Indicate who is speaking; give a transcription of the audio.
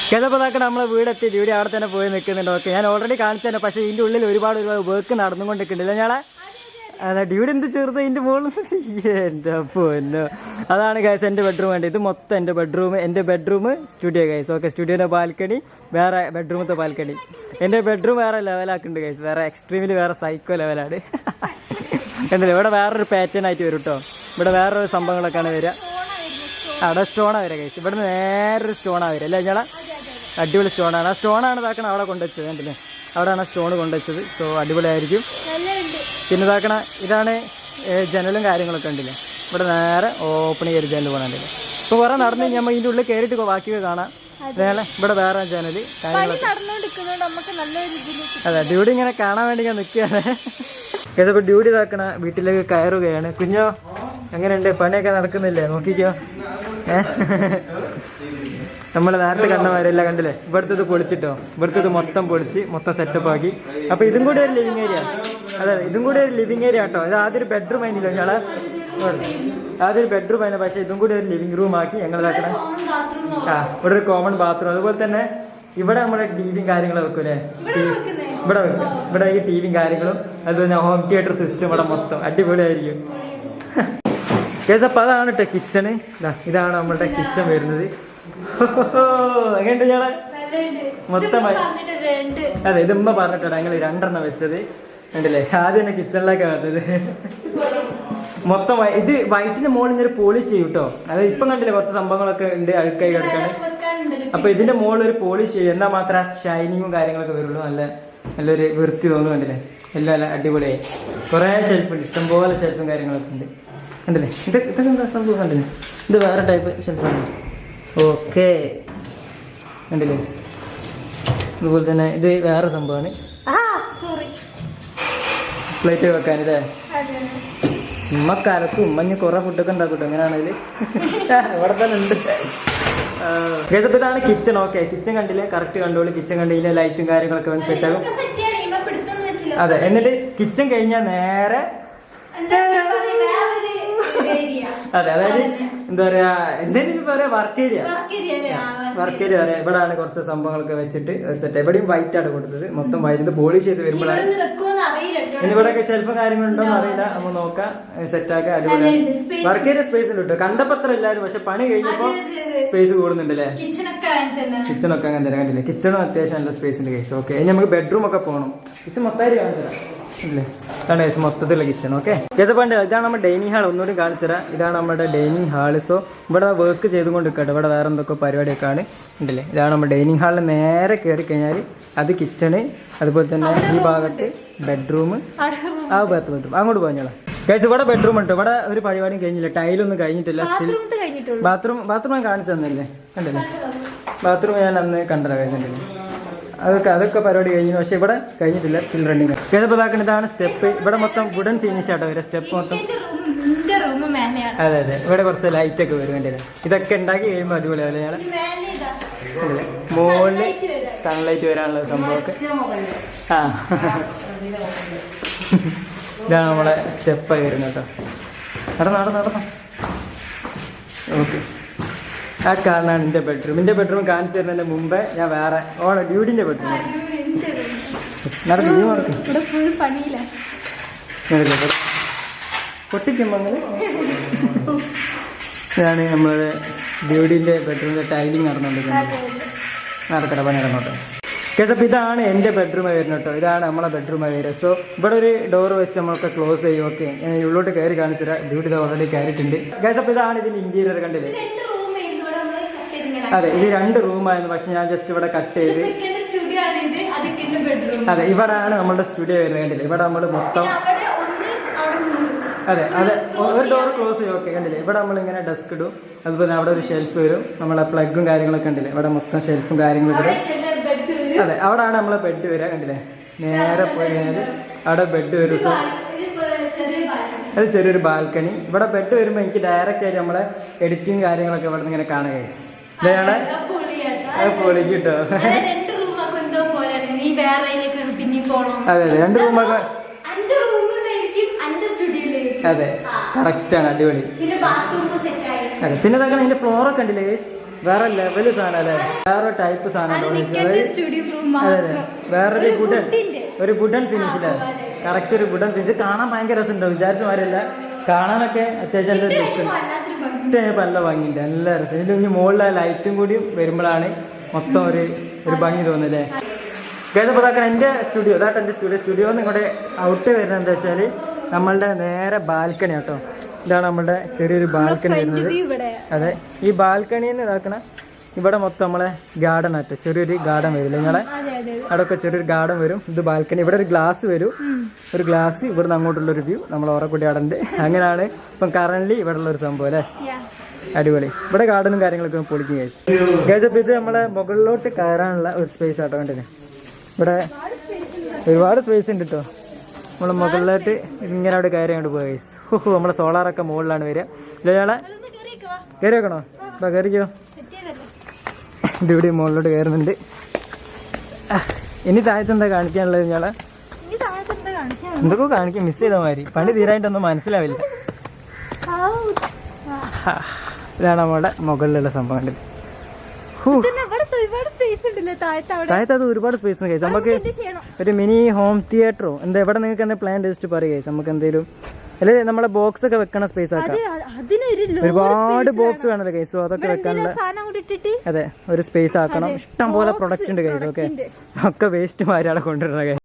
Speaker 1: ചിലപ്പോൾ ഇതാക്കണം നമ്മളെ വീടെത്തി ഇവിടെ അവിടെ തന്നെ പോയി നിൽക്കുന്നുണ്ട്. ഓക്കെ, ഞാൻ ഓൾറെഡി കാണിച്ചു തന്നെ. പക്ഷേ ഇതിൻ്റെ ഉള്ളിൽ ഒരുപാട് വർക്ക് നടന്നുകൊണ്ടിരിക്കുന്നുണ്ടല്ലോ ഞാളെ. അതെ, ഡ്യൂഡ് എന്ത് ചെറുത് ഇതിൻ്റെ മുകളിൽ. എൻ്റെ പൊന്നോ, അതാണ് ഗൈസ് എൻ്റെ ബെഡ്റൂം വേണ്ടത്. ഇത് മൊത്തം എൻ്റെ ബെഡ്റൂം സ്റ്റുഡിയോ ഗൈസ്. ഓക്കെ, സ്റ്റുഡിയോൻ്റെ ബാൽക്കണി വേറെ, ബെഡ്റൂമത്തെ ബാൽക്കണി. എൻ്റെ ബെഡ്റൂം വേറെ ലെവലാക്കുന്നുണ്ട് ഗൈസ്. വേറെ എക്സ്ട്രീമിൽ വേറെ സൈക്കോ ലെവലാണ്. കണ്ടില്ലേ, ഇവിടെ വേറൊരു പാറ്റേൺ ആയിട്ട് വരും കേട്ടോ. ഇവിടെ വേറൊരു സംഭവങ്ങളൊക്കെയാണ് വരിക. അവിടെ സ്റ്റോണാണ് വരിക ഗൈസ്. ഇവിടെ നിന്ന് വേറൊരു സ്റ്റോണാണ് വരിക അല്ലേ ഞങ്ങളെ. അടിപൊളി സ്റ്റോണാണ്. ആ സ്റ്റോണാണ് ഇതാക്കണം അവിടെ കൊണ്ടുവച്ചത്. കണ്ടില്ലേ, അവിടെയാണ് സ്റ്റോൺ കൊണ്ടുവച്ചത്. സോ അടിപൊളിയായിരിക്കും. പിന്നെ ഇതാക്കണ ഇതാണ് ജനലും കാര്യങ്ങളൊക്കെ ഉണ്ടല്ലേ. ഇവിടെ നേരെ ഓപ്പൺ ചെയ്ത് ജനൽ പോകണുണ്ടല്ലേ. ഇപ്പോൾ കുറേ നടന്ന് നമ്മൾ ഇതിൻ്റെ ഉള്ളിൽ കയറിയിട്ട് ബാക്കിയൊക്കെ കാണാം. അതേപോലെ ഇവിടെ വേറെ ജനല് കാര്യങ്ങളൊക്കെ. അതെ, ഡ്യൂട്ടി ഇങ്ങനെ കാണാൻ വേണ്ടി ഞാൻ നിൽക്കുകയാണ്. ഇതിപ്പോൾ ഡ്യൂട്ടി ഇതാക്കണ വീട്ടിലേക്ക് കയറുകയാണ്. കുഞ്ഞോ എങ്ങനെയുണ്ട്, പണിയൊക്കെ നടക്കുന്നില്ലേ? നോക്കിക്കോ. നമ്മൾ നേരത്തെ കണ്ടമാരല്ല കണ്ടില്ലേ. ഇവിടുത്തത് പൊളിച്ചിട്ടോ, ഇവിടുത്തത് മൊത്തം പൊളിച്ച് മൊത്തം സെറ്റപ്പ് ആക്കി. അപ്പൊ ഇതും കൂടി ഒരു ലിവിങ് ഏരിയ. അതെ, ഇതും കൂടി ഒരു ലിവിങ് ഏരിയ കേട്ടോ. ഇത് ആദ്യം ഒരു ബെഡ്റൂം ആയിരുന്നില്ല ഞങ്ങള്, ആദ്യം ഒരു ബെഡ്റൂം ആയിരുന്നു. പക്ഷെ ഇതും കൂടി ഒരു ലിവിംഗ് റൂം ആക്കി ഞങ്ങൾ ഇതാക്കണേ. ഇവിടെ ഒരു കോമൺ ബാത്റൂം. അതുപോലെ തന്നെ ഇവിടെ നമ്മുടെ ടിവിയും കാര്യങ്ങളും വെക്കൂലേ. ഇവിടെ വെക്കും. ഇവിടെ ഈ ടിവിയും കാര്യങ്ങളും അതുപോലെ തന്നെ ഹോം തിയേറ്റർ സിസ്റ്റം ഇവിടെ മൊത്തം അടിപൊളിയായിരിക്കും. അപ്പൊ അതാണ് കേട്ടോ കിച്ചണ്. ഇതാണ് നമ്മളുടെ കിച്ചൺ വരുന്നത്. എങ്ങനെയുണ്ട് ഞങ്ങളെ മൊത്തമായി. അതെ, ഇത് ഉമ്മ പറഞ്ഞിട്ടോ ഞങ്ങൾ 2 വെച്ചത് ഉണ്ടല്ലേ. ആദ്യം തന്നെ കിച്ചണിലേക്ക് വന്നത് മൊത്തം ഇത് വൈറ്റിന്റെ മുകളിൽ ഒരു പോളിഷ് ചെയ്യും കേട്ടോ. അതായത് ഇപ്പം കണ്ടില്ലേ കുറച്ച് സംഭവങ്ങളൊക്കെ ഉണ്ട് അഴുക്കായി കിടക്കാണ്. അപ്പൊ ഇതിന്റെ മുകളിൽ ഒരു പോളിഷ് ചെയ്യും. എന്നാൽ മാത്രം ഷൈനിങ്ങും കാര്യങ്ങളൊക്കെ വരുള്ളൂ. നല്ലൊരു വൃത്തി തോന്നുന്നുണ്ടല്ലേ. എല്ലാം അടിപൊളിയായി. കുറെ ഷെൽഫുണ്ട്, ഇഷ്ടംപോലെ ഷെൽഫും കാര്യങ്ങളൊക്കെ ഉണ്ട്. കണ്ടില്ലേ, ഇതൊക്കെ എന്താ സംഭവം കണ്ടില്ലേ. ഇത് വേറെ ടൈപ്പ് ഷെൽഫാണ്. ഓക്കെ, കണ്ടില്ലേ. അതുപോലെ തന്നെ ഇത് വേറെ സംഭവമാണ്, പ്ലേറ്റ് വെക്കാനില്ലേ. ഉമ്മക്കാലത്ത് ഉമ്മഞ്ഞ് കുറെ ഫുഡൊക്കെ ഉണ്ടാക്കൂട്ടോ. എങ്ങനെയാണെങ്കില് ഇവിടെ തന്നെ ഉണ്ട്. ഇതാണ് കിച്ചൺ. ഓക്കെ, കിച്ചൺ കണ്ടില്ലേ, കറക്റ്റ് കണ്ടോളൂ. കിച്ചൺ കണ്ടില്ലേ, ലൈറ്റും കാര്യങ്ങളൊക്കെ വന്ന് സെറ്റ് ആകും. അതെ, എന്നിട്ട് കിച്ചൺ കഴിഞ്ഞാൽ നേരെ അതെ, അതായത് എന്താ പറയാ, എന്തെങ്കിലും പറയാ വർക്ക് ഏരിയ പറയാം. ഇവിടെയാണ് കുറച്ച് സംഭവങ്ങളൊക്കെ വെച്ചിട്ട് സെറ്റ്. എവിടെയും വൈറ്റ് ആണ് കൊടുത്തത്, മൊത്തം വൈറ്റ് പോളിഷ് ചെയ്ത് വരുമ്പോഴാണ്. ഇനി ഇവിടെയൊക്കെ ഷെൽഫും കാര്യങ്ങളുണ്ടോന്ന് അറിയില്ല, നമ്മൾ നോക്കാം. സെറ്റാക്കാൻ അടിപൊളിയാണ്. വർക്ക് ഏരിയ സ്പേസ് കിട്ടും. കണ്ടപ്പോ അത്ര ഇല്ലായിരുന്നു, പക്ഷെ പണി കഴിഞ്ഞപ്പോ സ്പേസ് കൂടുന്നുണ്ടല്ലേ. കിച്ചണൊക്കെ അങ്ങനെ തന്നെ കണ്ടില്ലേ. കിച്ചണും അത്യാവശ്യം നല്ല സ്പേസ് ഉണ്ട് കേസ്. ഓക്കെ, ഇനി നമുക്ക് ബെഡ്റൂം ഒക്കെ പോകണം. കിച്ചൺ മൊത്തമായിട്ട് കാണിച്ചുതരാം ഇല്ലേ. ഇതാണ് കേസ് മൊത്തത്തിലുള്ള കിച്ചൺ. ഓക്കെ കേസ് പണ്ട് ഇതാണ് നമ്മുടെ ഡൈനിങ് ഹാൾ. ഒന്നുകൂടി കാണിച്ചുതരാം. ഇതാണ് നമ്മുടെ ഡൈനിങ് ഹാള്. സോ ഇവിടെ വർക്ക് ചെയ്തുകൊണ്ട് നിൽക്കട്ടെ. ഇവിടെ വേറെ എന്തൊക്കെ പരിപാടിയൊക്കെ ആണ് ഉണ്ടല്ലേ. ഇതാണ് നമ്മുടെ ഡൈനിങ് ഹാളിൽ നേരെ കയറി കഴിഞ്ഞാൽ അത് കിച്ചണ്. അതുപോലെ തന്നെ ഈ ഭാഗത്ത് ബെഡ്റൂം, ആ ഭാഗത്ത് ബെഡ്റൂം. അങ്ങോട്ട് പോഞ്ഞോളാം കേസ്. ഇവിടെ ബെഡ്റൂം ഉണ്ട്. ഇവിടെ ഒരു പരിപാടിയും കഴിഞ്ഞില്ല, ടൈലൊന്നും കഴിഞ്ഞിട്ടില്ല. സ്റ്റിൽ ബാത്റൂം ഞാൻ കാണിച്ചു തന്നല്ലേ, കണ്ടല്ലേ. ബാത്റൂം ഞാൻ അന്ന് കണ്ടതാ, കഴിഞ്ഞിട്ടില്ല. അതൊക്കെ പരിപാടി കഴിഞ്ഞു, പക്ഷെ ഇവിടെ കഴിഞ്ഞിട്ടില്ല, സ്റ്റിൽ റണ്ണിങ്. ഇതാണ് സ്റ്റെപ്പ്. ഇവിടെ മൊത്തം വുഡൻ ഫിനിഷ് ആട്ടോ വരെ സ്റ്റെപ്പ് മൊത്തം. അതെ, ഇവിടെ കുറച്ച് ലൈറ്റ് ഒക്കെ വരും വേണ്ടത്. ഇതൊക്കെ ഉണ്ടാക്കി കഴിയുമ്പോൾ അടിപൊളിയാവില്ല. ഞാൻ മുകളില് സൺലൈറ്റ് വരാനുള്ള സംഭവമൊക്കെ. ആ, ഇതാണ് നമ്മളെ സ്റ്റെപ്പായി വരുന്നത് കേട്ടോ. നടന്നോ. ഓക്കെ, ആ കാണാണ് എന്റെ ബെഡ്റൂം. എന്റെ ബെഡ്റൂം കാണിച്ചു തരുന്നതിന്റെ മുമ്പേ ഞാൻ വേറെ ഡ്യൂഡിന്റെ ബെഡ്റൂം പൊട്ടിക്കുമ്പോ ഇതാണ് നമ്മളെ ഡ്യൂഡിന്റെ ബെഡ്റൂമിന്റെ ടൈലിങ് നടന്നുകൊണ്ടിരിക്കുന്നത്. നടക്കട്ടെ, പണി നടന്നോട്ടെ കേട്ടപ്പോ. ഇതാണ് എന്റെ ബെഡ്റൂം വരുന്നത് കേട്ടോ. ഇതാണ് നമ്മളെ ബെഡ്റൂം വരുന്നത്. സോ ഇവിടെ ഒരു ഡോറ് വെച്ച് നമ്മളൊക്കെ ക്ലോസ് ചെയ്യും. ഓക്കെ, ഉള്ളോട്ട് കയറി കാണിച്ചുതരാം. ഡ്യൂട്ടി ഓൾറെഡി കയറിയിട്ടുണ്ട് കേട്ടപ്പോ. ഇതാണ് ഇതിന്റെ ഇന്റീരിയർ കണ്ടില്ലേ. അതെ, ഇത് 2 റൂമായിരുന്നു, പക്ഷെ ഞാൻ ജസ്റ്റ് ഇവിടെ കട്ട് ചെയ്ത്. അതെ, ഇവിടാണ് നമ്മളുടെ സ്റ്റുഡിയോ വരുന്നത് കണ്ടില്ലേ. ഇവിടെ നമ്മള് മൊത്തം അതെ ഒരു ഡോർ ക്ലോസ് ചെയ്യും. ഓക്കെ, കണ്ടില്ലേ. ഇവിടെ നമ്മളിങ്ങനെ ഡെസ്ക് ഇടും. അതുപോലെ അവിടെ ഒരു ഷെൽഫ് വരും. നമ്മളെ പ്ലഗും കാര്യങ്ങളൊക്കെ ഉണ്ടല്ലേ. ഇവിടെ മൊത്തം ഷെൽഫും കാര്യങ്ങളും വരും. അതെ, അവിടെയാണ് നമ്മളെ ബെഡ് വരിക കണ്ടില്ലേ. നേരെ പോയി കഴിഞ്ഞാൽ അവിടെ ബെഡ് വരും. അത് ചെറിയൊരു ബാൽക്കണി. ഇവിടെ ബെഡ് വരുമ്പോൾ എനിക്ക് ഡയറക്റ്റ് ആയിട്ട് നമ്മളെ എഡിറ്റിങ് കാര്യങ്ങളൊക്കെ ഇവിടെ നിന്ന് ഇങ്ങനെ കാണുക. ഇതാണ് പൊളിക്ക് കേട്ടോ. അതെ, 2 റൂമൊക്കെ. അതെ, കറക്റ്റ് ആണ്, അടിപൊളി. അതെ, പിന്നെ ഇതാക്കണം. അതിന്റെ ഫ്ലോറൊക്കെ ഉണ്ടല്ലേ. വേറെ ലെവല് സാധനം അല്ലേ, വേറെ ടൈപ്പ് സാധനം. അതെ, വേറൊരു വുഡൻ ഫിനിഷില്ലേ, കറക്റ്റ് ഒരു വുഡൻ ഫിനിഷ്. കാണാൻ ഭയങ്കര രസമുണ്ടോ, വിചാരിച്ച മാതിരില്ല. കാണാനൊക്കെ അത്യാവശ്യം നല്ല ഭംഗിയുണ്ട്, നല്ല രസം. ഇതിൽ ഇനി മുകളിലെ ലൈറ്റും കൂടി വരുമ്പോഴാണ് മൊത്തം ഒരു ഭംഗി തോന്നുന്നല്ലേ. കേട്ടപ്പോഴാക്കാൻ എൻ്റെ സ്റ്റുഡിയോ, അതാട്ടോ എൻ്റെ സ്റ്റുഡിയോ ഇങ്ങോട്ട് ഔട്ട് വരുന്നത് എന്താ വെച്ചാൽ നമ്മളുടെ നേരെ ബാൽക്കണി കേട്ടോ. ഇതാണ് നമ്മളുടെ ചെറിയൊരു ബാൽക്കണി വരുന്നത്. അതെ, ഈ ബാൽക്കണിന്ന് ഇതാക്കണ ഇവിടെ മൊത്തം നമ്മളെ ഗാർഡൻ ആട്ടോ, ചെറിയൊരു ഗാർഡൻ വരില്ല നിങ്ങളെ അവിടെയൊക്കെ ചെറിയൊരു ഗാർഡൻ വരും. ഇത് ബാൽക്കണി, ഇവിടെ ഒരു ഗ്ലാസ് വരും, ഒരു ഗ്ലാസ് ഇവിടുന്ന് അങ്ങോട്ടുള്ള ഒരു വ്യൂ നമ്മൾ ഓറക്കുട്ടി അവിടെ ഉണ്ട്. അങ്ങനെയാണ് ഇപ്പം കറന്റ് ഇവിടെ ഉള്ള ഒരു സംഭവം അല്ലേ, അടിപൊളി. ഇവിടെ ഗാർഡനും കാര്യങ്ങളൊക്കെ പൊളിക്കും കഴിച്ചപ്പോൾ ഇത് നമ്മളെ മുകളിലോട്ട് കയറാനുള്ള ഒരു സ്പേസ് ആട്ടോ. കണ്ടില്ലേ, ഇവിടെ ഒരുപാട് സ്പേസ് ഉണ്ട് കേട്ടോ. നമ്മൾ മുകളിലോട്ട് ഇങ്ങനെ അവിടെ കയറി അങ്ങോട്ട് പോയി. നമ്മളെ സോളാറൊക്കെ മുകളിലാണ് വരിക. ഇയാളെ കയറി വെക്കണോ? അപ്പൊ കയറിക്കോ. ഇവിടെ മുകളിലോട്ട് കയറുന്നുണ്ട്. ഇനി താഴത്ത് എന്താ കാണിക്കാനുള്ളത്? ഇയാളെ എന്തൊക്കെ കാണിക്കും, മിസ് ചെയ്ത മാതിരി. പണി തീരായിട്ടൊന്നും മനസ്സിലാവില്ല. ഇതാണ് നമ്മളുടെ മുകളിലുള്ള സംഭവം. കണ്ടില്ല, താഴത്ത് അത് ഒരുപാട് സ്പേസ് ഉണ്ട് കഴിച്ചു. നമുക്ക് ഒരു മിനി ഹോം തിയേറ്ററോ എന്താ ഇവിടെ നിങ്ങൾക്ക് എന്താ പ്ലാൻ ജസ്റ്റ് പറയുക കഴിച്ചു. നമുക്ക് എന്തെങ്കിലും അല്ലെ നമ്മളെ ബോക്സ് ഒക്കെ വെക്കണ സ്പേസ് ആക്കാം. ഒരുപാട് ബോക്സ് വേണല്ലോ കഴിച്ചു, അതൊക്കെ വെക്കാനുള്ള. അതെ, ഒരു സ്പേസ് ആക്കണം. ഇഷ്ടം പോലെ പ്രൊഡക്റ്റ് ഉണ്ട് കഴിച്ചു. ഓക്കെ, ഒക്കെ വേസ്റ്റ് മാരി അവിടെ കൊണ്ടുവരുന്ന